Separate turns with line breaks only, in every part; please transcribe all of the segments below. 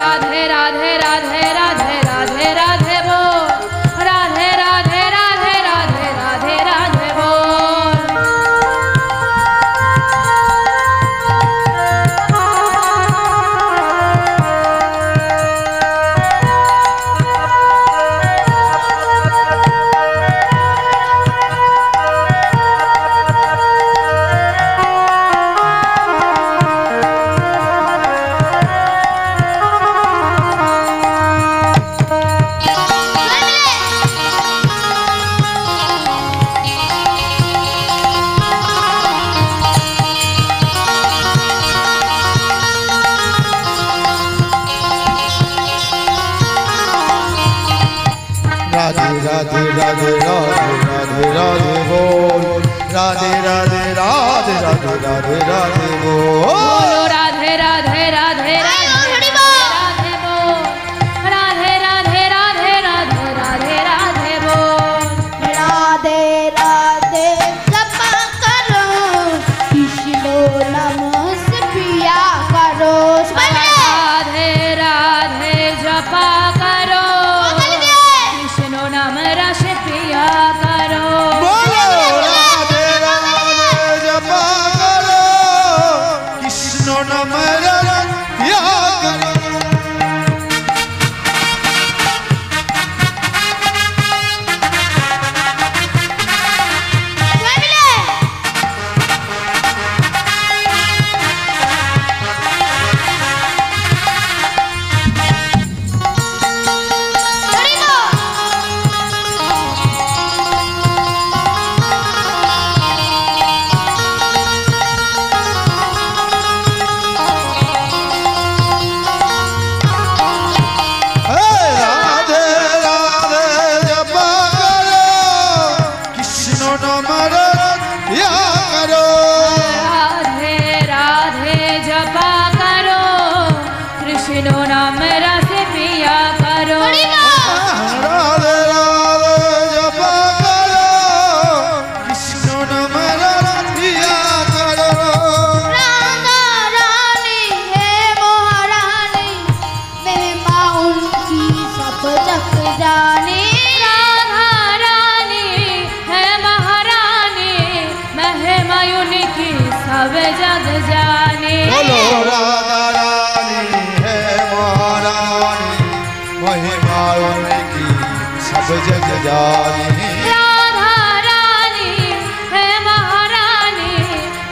राधे राधे राधे राधे राधे राधे बोल राधे राधे राधे राधे राधे राधे बोल
राधे राधे राधे राधे राधे बोल राधे राधे राधे राधे राधे राधे बोल
राधे राधे राधे राधे बोल राधे राधे राधे राधे राधे राधे बोल
राधे राधे जपा करो कृष्ण नाम से पिया करो
राधे राधे जपा करो कृष्ण नाम रस पिया करो
बोलो राधे राधे जपा करो कृष्ण नाम रस पिया करो
कृष्ण नाम रस पिया करो
राधे राधे जपा करो कृष्ण नाम रस पिया करो
राधा रानी है महारानी महिमा उनकी सब जग जाने
राधा रानी है महारानी महिमा उनकी सब जग जाने
बोलो राधा रानी है महारानी महिमा उनकी सब जग जानी
राधा रानी है महारानी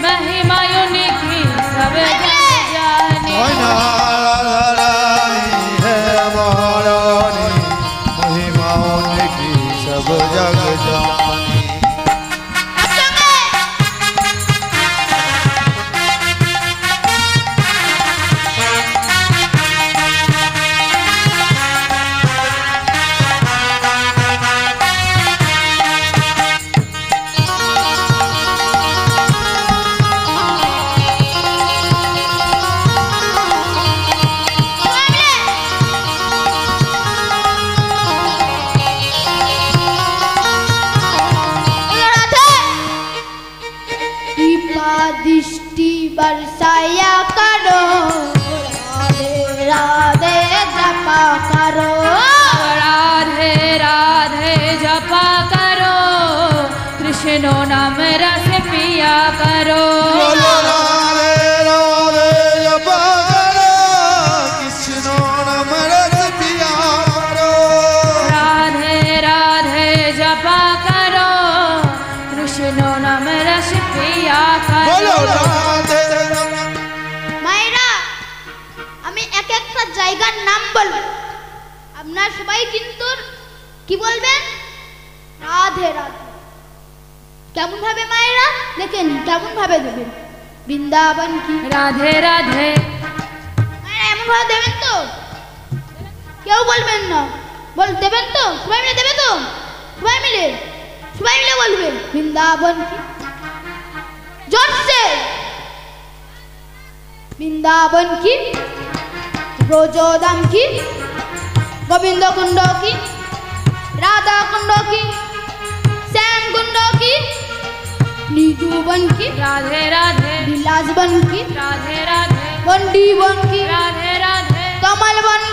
महिमा उनकी सब जग जाने
राधा रानी है महारानी महिमा उनकी सब जग जानी
दृष्टि बरसाया करो राधे राधे जपा करो
राधे राधे जपा करो कृष्ण नाम रस पिया करो
बोलो राधे राधे जपा करो कृष्ण नाम रस पिया करो
राधे राधे जपा करो कृष्ण नाम रस पिया
बोलो
करो
राधे
মায়েরা আমি এক একটা জায়গার নাম বলবো আপনারা সবাই কিন্তু কি বলবেন রাধে রাধে কেমন ভাবে মায়েরা দেখেন কেমন ভাবে দেবেন বৃন্দাবন কি
राधे राधे
মায়েরা এমন ভাবে দেবেন তো কেউ বলবেন না বল দেবেন তো সবাই মিলে দেবে তো সবাই মিলে বলবেন বৃন্দাবন কি জোরসে বৃন্দাবন কি ব্রজধাম কি গোবিন্দ কুণ্ড কি রাধা কুণ্ড কি শ্যাম কুণ্ড কি निधुवन की
राधे राधे
विलास बन की
राधे राधे
बंडी बन की
राधे राधे
कमल बन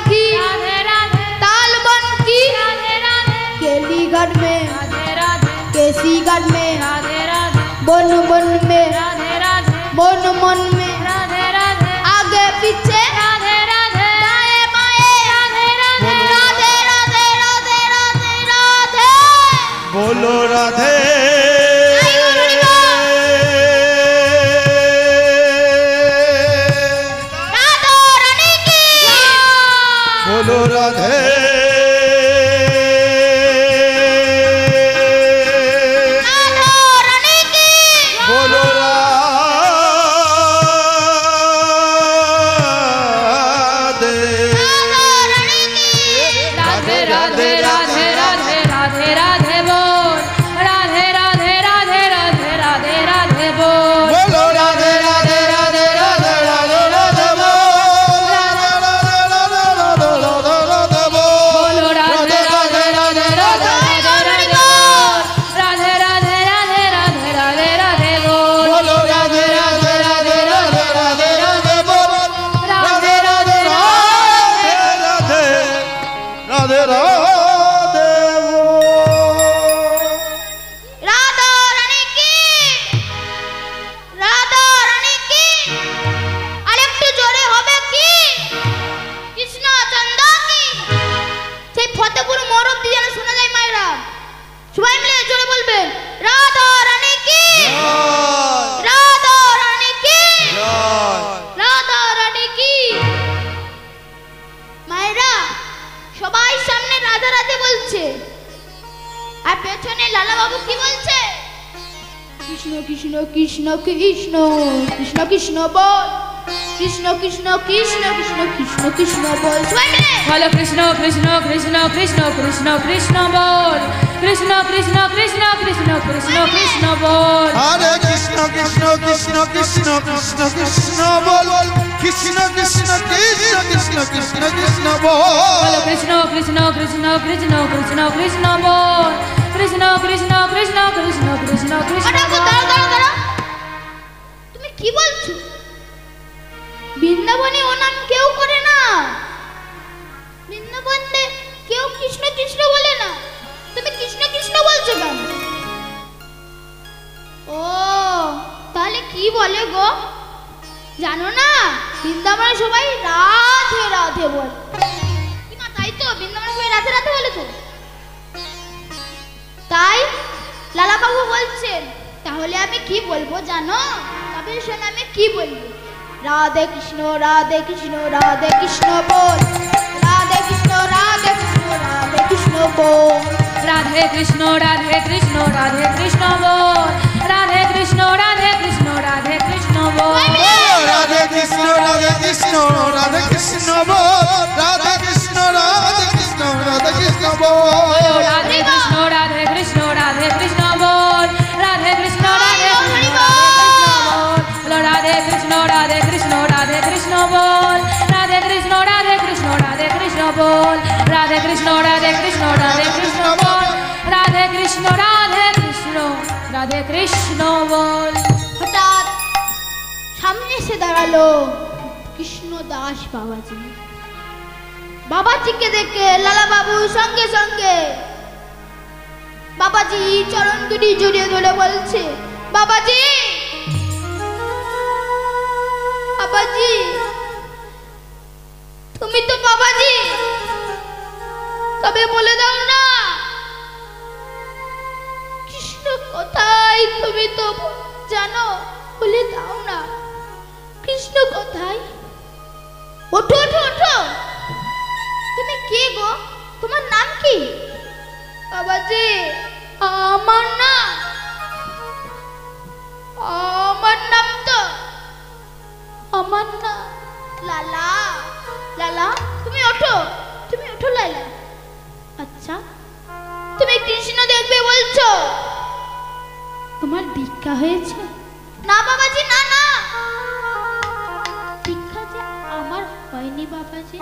बन बन में
राधे राधे
मन मन में
राधे राधे
आगे पीछे
राधे राधे
दाएं बाएं
राधे राधे
राधे राधे राधे राधे राधे
बोलो राधे
राधा रानी की
बोलो राधे
राधा रानी की
बोलो राधे
राधे राधे राधे राधे राधे बोल राधे राधे राधे राधे राधे राधे बोल
बोलो राधे राधे राधे राधे राधे राधे बोल राधे राधे राधे राधे राधे बोल
बोलो राधे राधे राधे राधे राधे राधे राधे राधे राधे बोल
बोलो राधे राधे राधे राधे राधे राधे बोल राधे राधे राधे राधे राधे राधे बोल
राधा रानी की राधा रानी की আরেকটু জোরে হবে কি কৃষ্ণ চন্দ্র কি সেই ফতেপুর মোড় অব্দি যেন শোনা যায় মায়েরা সবাই মিলে জোরে বলবেন রাধা রানী কি রাধা রানী কি রাধা রানী কি মায়েরা সবাই সামনে রাধা রাধে বলছে আর পেছনে লালা বাবু কি বলছে কৃষ্ণ কৃষ্ণ কৃষ্ণ কৃষ্ণ কৃষ্ণ কৃষ্ণ বল কৃষ্ণ কৃষ্ণ কৃষ্ণ কৃষ্ণ কৃষ্ণ কৃষ্ণ বল সবাই মিলে
বলো কৃষ্ণ কৃষ্ণ কৃষ্ণ কৃষ্ণ কৃষ্ণ কৃষ্ণ বল কৃষ্ণ কৃষ্ণ কৃষ্ণ কৃষ্ণ কৃষ্ণ কৃষ্ণ বল
হরে কৃষ্ণ কৃষ্ণ কৃষ্ণ কৃষ্ণ কৃষ্ণ কৃষ্ণ বল কৃষ্ণ কৃষ্ণ কৃষ্ণ কৃষ্ণ কৃষ্ণ কৃষ্ণ বল
বলো কৃষ্ণ কৃষ্ণ কৃষ্ণ কৃষ্ণ কৃষ্ণ কৃষ্ণ বল কৃষ্ণ কৃষ্ণ কৃষ্ণ কৃষ্ণ কৃষ্ণ কৃষ্ণ
ওটা দাঁড়াও দাঁড়াও দাঁড়াও তুমি কি বলছো বৃন্দাবনে ও নাম কেউ করে না বৃন্দাবনে কেউ কৃষ্ণ কৃষ্ণ বলে না তুমি কৃষ্ণ কৃষ্ণ বলছো কেন ও তাহলে কি বলে গো জানো না বৃন্দাবনে সবাই রাধে রাধে বলে কি মা তাই তো বৃন্দাবনে সবাই রাধে রাধে বলে তো তাই লালা বাবু বলছেন তাহলে আমি কি বলবো জানো তবে শোনো আমি কি বলবো রাধে কৃষ্ণ রাধে কৃষ্ণ রাধে কৃষ্ণ বল রাধে কৃষ্ণ রাধে কৃষ্ণ রাধে কৃষ্ণ বল
রাধে কৃষ্ণ রাধে কৃষ্ণ রাধে কৃষ্ণ বল রাধে কৃষ্ণ রাধে কৃষ্ণ রাধে কৃষ্ণ বল
রাধে কৃষ্ণ রাধে কৃষ্ণ রাধে কৃষ্ণ বল রাধে কৃষ্ণ রাধে কৃষ্ণ রাধে কৃষ্ণ বল
রাধে কৃষ্ণ রাধে কৃষ্ণ রাধে কৃষ্ণ বল রাধে কৃষ্ণ রাধে কৃষ্ণ রাধে কৃষ্ণ রাধে কৃষ্ণ বল রাধে কৃষ্ণ রাধে কৃষ্ণ রাধে কৃষ্ণ বল রাধে কৃষ্ণ রাধে কৃষ্ণ রাধে কৃষ্ণ বল রাধে কৃষ্ণ রাধে কৃষ্ণ রাধে কৃষ্ণ বল
হঠাৎ সামনে এসে দাঁড়ালো কৃষ্ণ দাস বাবাজি বাবাজিকে দেখে লালা বাবু সঙ্গে সঙ্গে বাবাজি চরণ দুটি জড়িয়ে ধরে বলছে বাবাজি বাবাজি তুমি তো বাবাজি তবে বলে দাও না কৃষ্ণ কোথায় তুমি তো জানো বলে দাও না কৃষ্ণ কোথায় ওঠো ওঠো ওঠো তুমি কে গো তোমার নাম কি বাবাজি আমার নাম তো আমার না লালা লালা তুমি ওঠো লালা আচ্ছা তুমি কৃষ্ণ দেখবে বলছো তোমার দীক্ষা হয়েছে না বাবাজি না না দীক্ষা যে আমার হয়নি বাবাজি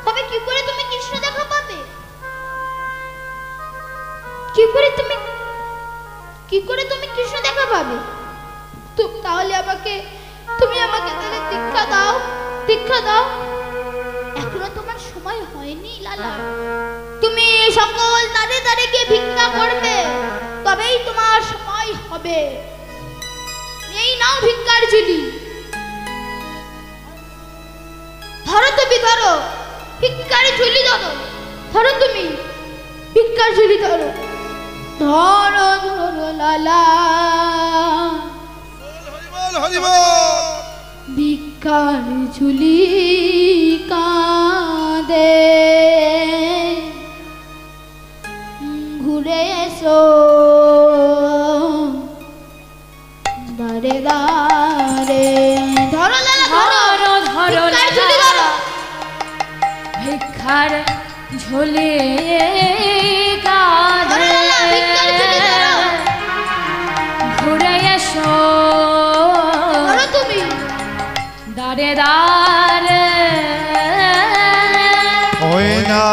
তবে কি করে তুমি কৃষ্ণ দেখা পাবে কি করে তুমি কৃষ্ণ দেখা পাবে তাহলে তুমি আমাকে তাহলে দীক্ষা দাও এখনো তোমার সময় হয়নি লালা তুমি সকল দাঁড়ে দাঁড়ে গিয়ে ভিক্ষা করবে তবেই তোমার সময় আমায় হবে। এই নাও ভিক্ষার ঝুলি, ধরো তুমি, ধরো ভিক্ষার ঝুলি, ধরো ধরো তুমি ভিক্ষার ঝুলি, ধরো ধরো ধরো লালা
হরি বল।
ভিক্ষার ঝুলি কাঁদে, ঘুরে এসো দাঁড়ে দাঁড়ে। ধরো লালা, ধরো
ধরো ধরো
ভিক্ষার ঝুলি, ধরো
ভিক্ষার ঝোলে
ধরো লালা, ভিক্ষার ঝুলি ধরো।
ঘুরে এসো
ধরো তুমি,
দাঁড়ে দাঁড়ে
ওই না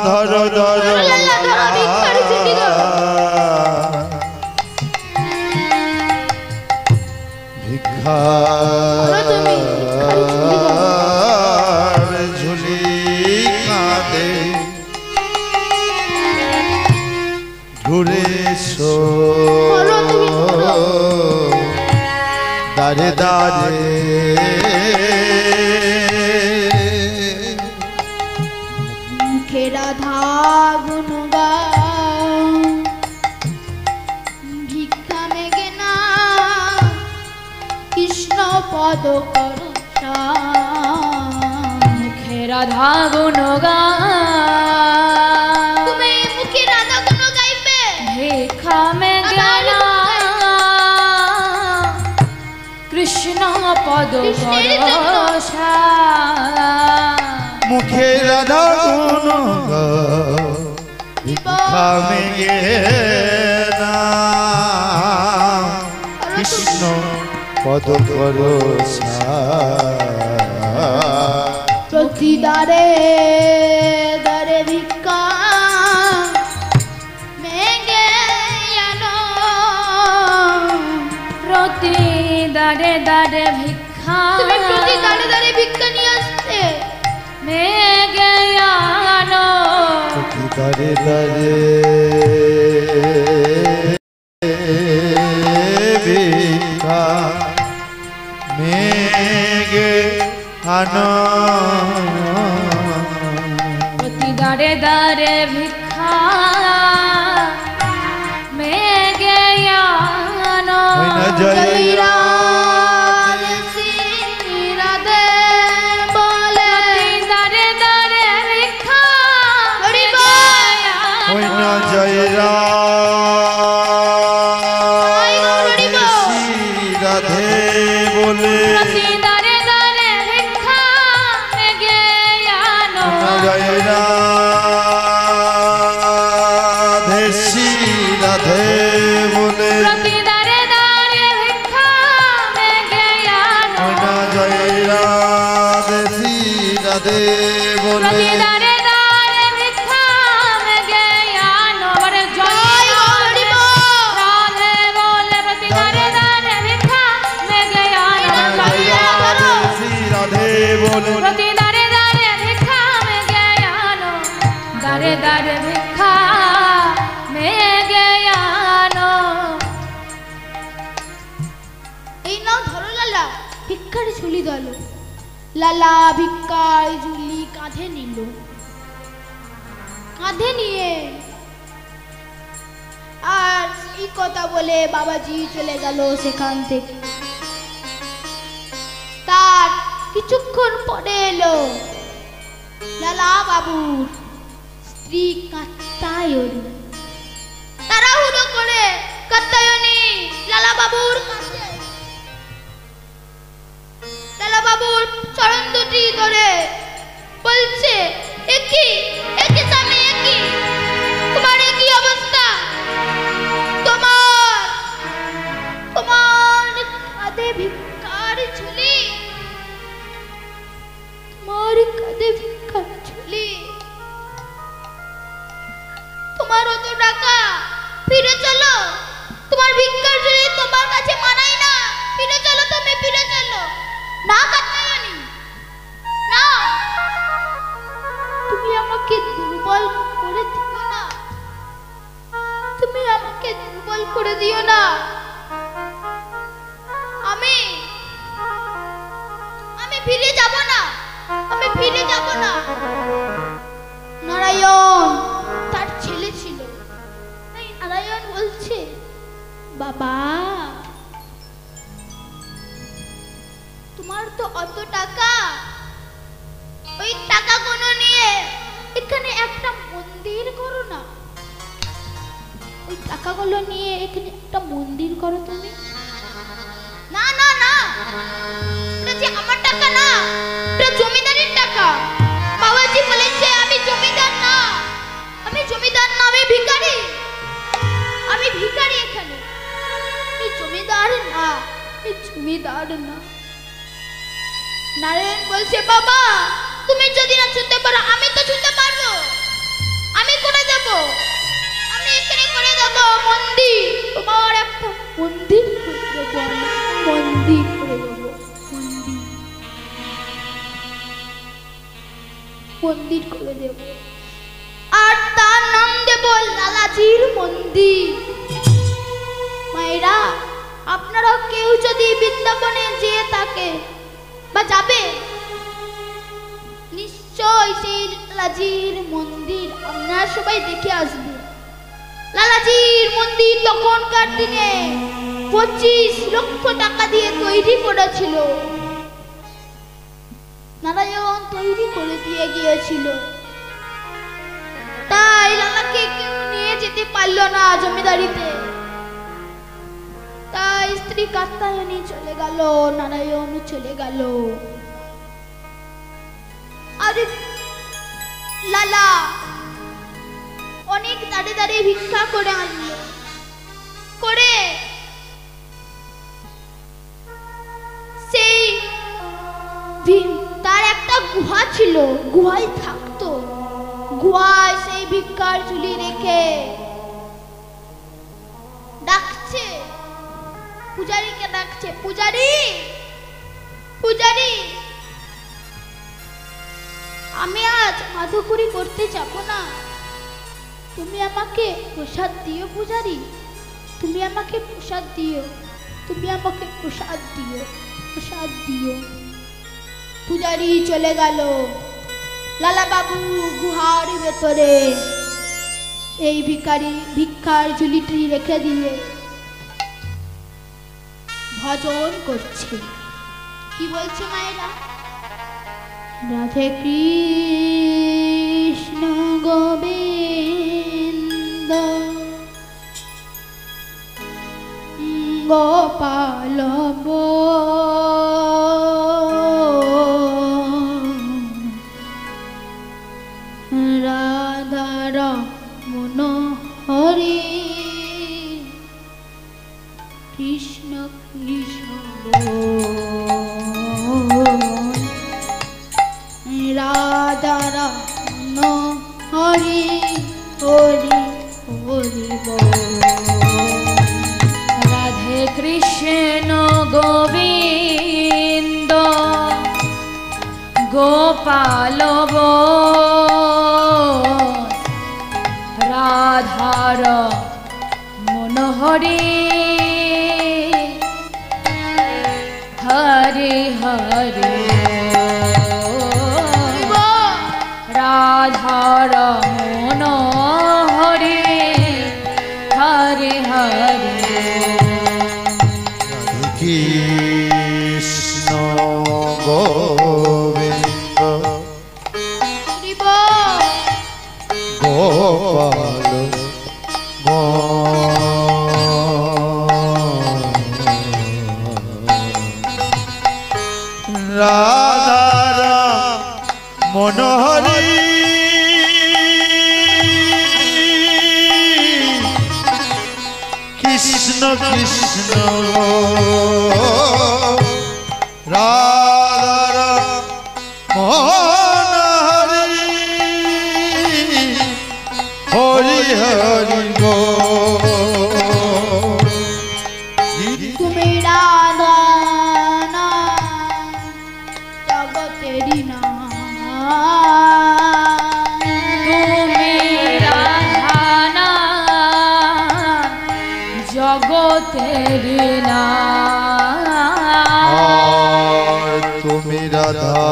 ধরো ধরো
লালা, ধরো ভিক্ষার ঝুলি, ধরো
ভিক্ষার
তুমি, ভিক্ষার
ঝুলি কাঁদে, ঘুরে এসো
ধরো তুমি, ধরো
দাঁড়ে দাঁড়ে।
মুখে রাধা গুণ গাও, ভিক্ষা মেগে না কৃষ্ণ পদ করো
মুখে রাধা গুণ
তুমি মুখে রাধা গুণ গাইবে,
ভিক্ষা মে জ্ঞানা কৃষ্ণ পদ
কৃষ্ণের জন্য।
ভরসা
মুখে রাধা গুণ গাও, ভিক্ষা মেগে না কৃষ্ণ পদ ভরসা।
প্রতি দ্বারে দ্বারে ভিক্ষা মেগে আনো,
প্রতি দাঁড়ে দাঁড়ে ভিক্ষা
তুমি প্রতি দ্বারে দ্বারে ভিক্ষা নিয়ে আসতে,
মেঘে আনো
দাঁড়ে দাঁড়ে ভিক্ষা মেগে আনো,
প্রতি দাঁড়ে দাঁড়ে ভিক্ষা মেঘে আনো
ওই না জয়
রাধে শ্রী রাধে বলে,
প্রতি দাঁড়ে দাঁড়ে ভিক্ষা
হরি বল।
ওই না জয় রাধে বলে,
প্রতি দাঁড়ে দাঁড়ে ভিক্ষা মেঘে আনো
জয় রাধে শ্রী রাধে বলে,
প্রতি দাঁড়ে দাঁড়ে ভিক্ষা মেঘে আনো
ওই না জয় রাধে শ্রী রাধে বলে,
প্রতি দাঁড়ে দাঁড়ে ভিক্ষা মেঘে আনো বলে জয়
হরি বল।
রাধে বলে প্রতি দাঁড়ে দাঁড়ে ভিক্ষা মেঘে আনো
জয় রাধে শ্রী রাধে বলে,
প্রতি দাঁড়ে দাঁড়ে ভিক্ষা মেঘে আনো দাঁড়ে দাঁড়ে ভিক্ষা মেঘে আনো
এই নাও ধরো লালা, ভিক্ষার ঝুলি ধরো। লালা ভিক্ষার ঝুলি কাঁধে নিল, কাঁধে নিয়ে আর এই কথা বলে বাবাজি চলে গেল সেখান থেকে। তার কিছুক্ষণ পরে এলো লালা বাবুর স্ত্রী কাত্তায়নী। তাড়াহুড়ো করে কাত্তায়নী লালা বাবুর কাছে, লালা বাবুর চরণ দুটি ধরে বলছে, একি একি স্বামী, একি তোমার কি অবস্থা, তোমার তোমার কাঁধে ভিক্ষার ঝুলি, তোমার কাঁধে ভিক্ষার ঝুলি, তোমার অত টাকা, ফিরে চলো, তোমার ভিক্ষার ঝুলি তোমার কাছে মানায় না, ফিরে চলো, তুমি ফিরে চলো। না কাত্তায়নী, না, তুমি আমাকে দুর্বল করে দিও না, তুমি আমাকে দুর্বল ভুল করে দিও না। আমি ফিরে যাব না, আমি ফিরে যাব না। নারায়ণ তার ছেলে ছিল, তাই নারায়ণ বলছে, বাবা তোমার তো অত টাকা, ওই টাকাগুলো নিয়ে এখানে একটা মন্দির করো না। ওই টাকাগুলো নিয়ে এখানে একটা মন্দির করো তুমি। না না না, এটা যে আমার টাকা না, এটা জমিদারের টাকা। বাবাজি বলেছে আমি জমিদার না, আমি জমিদার না, আমি ভিখারি। আমি ভিখারি এখানে, আমি জমিদার না, আমি জমিদার না। নারায়ণ বলছে, বাবা তুমি যদি না শুনতে পারো, আমি তো শুনতে পারবো, আমি করে দেব, আমি এখানে করে দেব মন্দির। তোমার একটা মন্দির করে দেবো, মন্দির করে দেবো, মন্দির করে দেব, আর তার নাম দেব লালাজির মন্দির। মায়েরা আপনারা কেউ যদি বৃন্দাবনে যেয়ে থাকে বা যাবে, নিশ্চয় সেই লালাজির মন্দির আপনারা সবাই দেখে আসবে। লালাজির মন্দির তখনকার দিনে 25 লক্ষ টাকা দিয়ে তৈরি করেছিল, নারায়ণ তৈরি করে দিয়ে গিয়েছিল। তাই লালাকে কেউ নিয়ে যেতে পারলো না জমিদারিতে, তাই স্ত্রী কাত্যায়নী চলে গেল, নারায়ণ চলে গেল। আর লালা অনেক দাঁড়ে দাঁড়িয়ে ভিক্ষা করে আনলো, করে সেই তার একটা গুহা ছিল, গুহায় থাকতো। গুহায় সেই ভিক্ষার ঝুলি রেখে ডাকছে, পূজারীকে ডাকছে, পূজারী পূজারী আমি আজ মাধুকরী করতে যাব না, তুমি আমাকে প্রসাদ দিও পূজারী, তুমি আমাকে প্রসাদ দিও, তুমি আমাকে প্রসাদ দিও, প্রসাদ দিও। পূজারী চলে গেল। লালা বাবু গুহার ভেতরে এই ভিক্ষার ঝুলিটি রেখে দিয়ে ভজন করছে। কি বলছে মায়েরা? রাধে কৃষ্ণ গোবিন্দ গোপাল রাধার মনোহরি কৃষ্ণ কৃষ্ণ রাধার মনোহরি হরি হরি
রাধে কৃষ্ণ গোবিন্দ গোপাল রাধার মনোহরি হরে হরে রাধার মনোহরি হরে হরে
কৃষ্ণ গোবিন্দ গোপাল রাধারা মনোহরি কৃষ্ণ কৃষ্ণ রাধারা মনোহরি হরি হরি গো।
তুমি রাধা না জগতেরি না,
তুমি রাধা না তেরি না
তুমি রাধা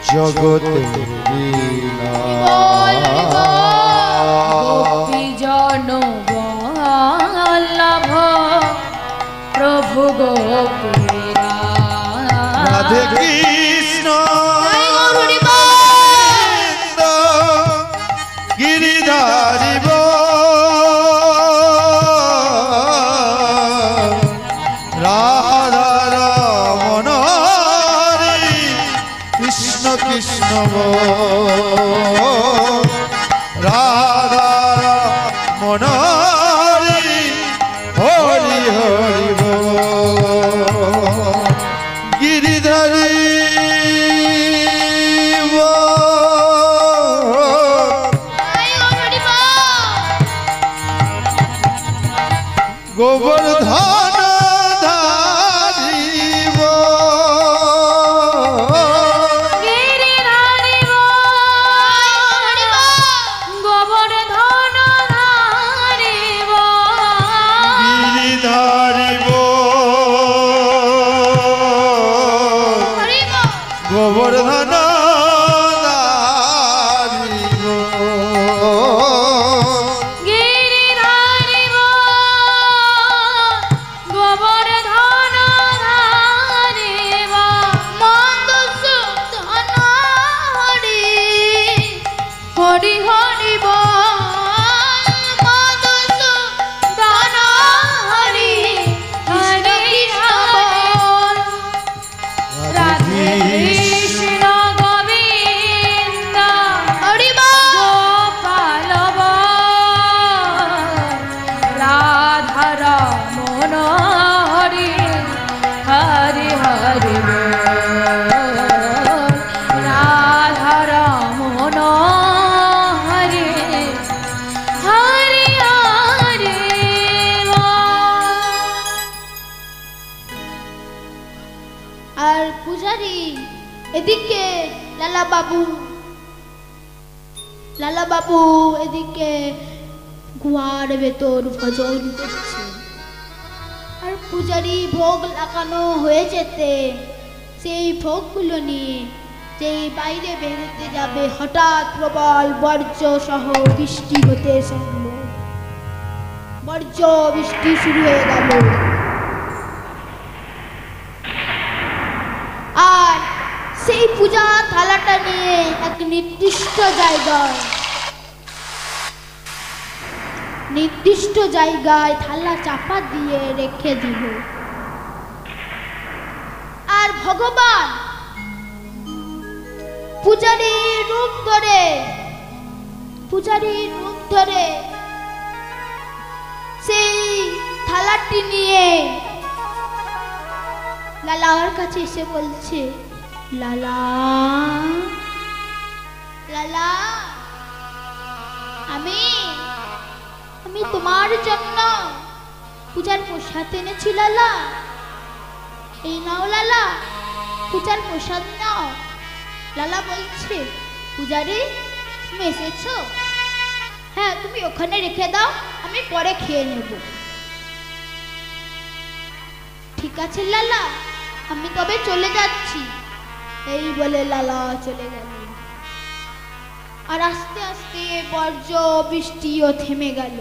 জগতের
গোপী জন বল্লভ প্রভু গোপী
রাধে কৃষ্ণ গিরিধারি রাধা রমণ কৃষ্ণ কৃষ্ণ রাধা রমণ হরি হরি গিরিধারী গোবর্ধন ধারিব
গোবর্ধন ধারিব
গিরিধারিব গোবর্ধন ধারিব
গিরিধারিব গোবর্ধন ধারিব মন্দসূদন হরি হরি হরি বল মন্দসূদন হরি হরি বল রাধে কৃষ্ণ গোবিন্দ হরি গোপাল রাধা রমণ হরি হরি হরি রাধা রমণ হরি হরি হরি
আর পূজারি এদিকে লালা বাবু এদিকে গুহার ভেতর ভজন করছে আর পূজারি ভোগ লাগানো হয়ে যেতে সেই ভোগগুলো নিয়ে যেই বাইরে বেরোতে যাবে হঠাৎ প্রবল বর্জ্য সহ বৃষ্টি হতে শুরু বর্জ্য বৃষ্টি শুরু হয়ে গেল আর সেই পূজা থালাটা নিয়ে এক নির্দিষ্ট জায়গায় থালা চাপা দিয়ে রেখে দিল আর ভগবান পূজারীর রূপ ধরে সেই থালাটি নিয়ে লালার কাছে এসে বলছে লালা আমি তোমার জন্য পূজার প্রসাদ এনেছি লালা এই নাও লালা পূজার প্রসাদ নাও লালা বলছে পূজারি তুমি এসেছো হ্যাঁ তুমি ওখানে রেখে দাও আমি পরে খেয়ে নেব ঠিক আছে লালা আমি তবে চলে যাচ্ছি এই বলে লালা চলে গেল আর আস্তে আস্তে বর্জ্য বৃষ্টিও থেমে গেল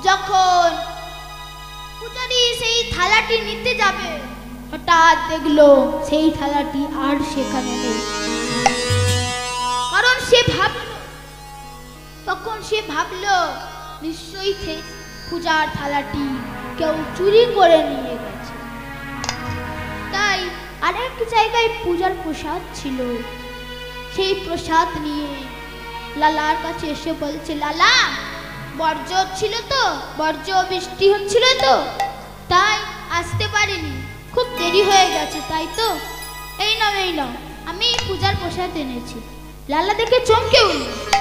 যখন পূজারি সেই থালাটি নিতে যাবে হঠাৎ দেখলো সেই থালাটি আর সেখানে নেই কারণ সে ভাবলো নিশ্চয়ই পূজার থালাটি কেউ চুরি করে নিয়ে গেছে তাই আরেক জায়গায় পূজার প্রসাদ ছিল সেই প্রসাদ নিয়ে লালার কাছে এসে বলছে লালা বর্জ্য ছিল তো বর্জ্য বৃষ্টি হচ্ছিল তো তাই আসতে পারিনি খুব দেরি হয়ে গেছে তাই তো এই নাও আমি পূজার প্রসাদ এনেছি লালা দেখে চমকে উঠল